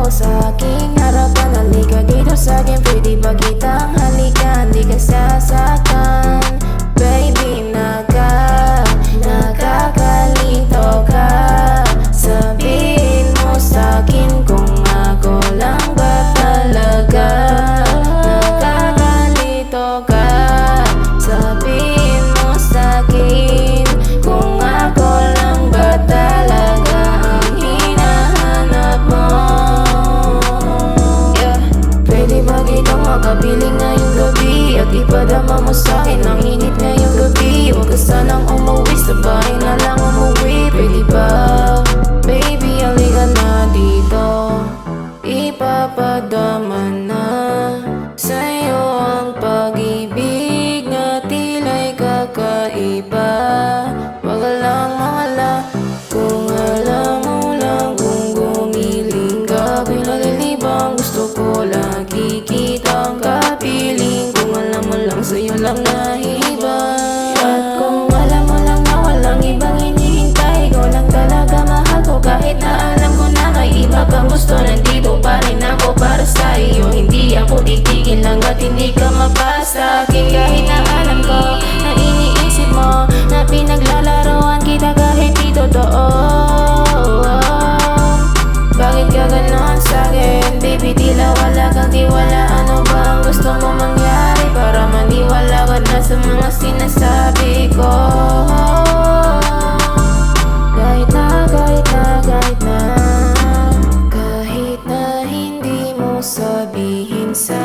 mo sa aking harapan. Halika dito sa'kin, pwede ba kitang halikan? Di ka sasaktan, baby, nakakalito ka. Sabihin mo sa'kin kung ako lang ba talaga. Nakakalito ka. Sabihin mo sa'kin kung ako lang ba talaga ang hinahanap mo. Yeah. Pwede ba kitang makapiling ngayong gabi at ipadama mo sa'kin ang init ngayong gabi? Huwag ka sanang umuwi, sa bahay na lang umuwi. Pwede ba? Baby, halika na dito. Ipapadama na sa'yo ang pag-ibig na tila'y kakaiba. Wag ka lang mawala kung alam mo lang kung gumiling ka. Pinalilibang gusto ko lagi kitang kapiling. Kung alam mo lang sa'yo lang nahihibang. At kung alam mo lang na walang ibang hinihintay, ikaw lang talaga mahal ko. Kahit na alam ko na may iba kang gusto, nandito pa rin ako para sa iyo. Hindi ako titigil hanggat hindi ka mapasa sa akin. Kahit na alam ko na iniisip mo na pinaglalaroan kita kahit di totoo. Bakit ka ganon sa'kin? Baby, tila wala kang tiwala. Ano ba ang gusto mo mangyari para maniwala ka na sa mga sinasabi ko? Kahit na hindi mo sabihin sa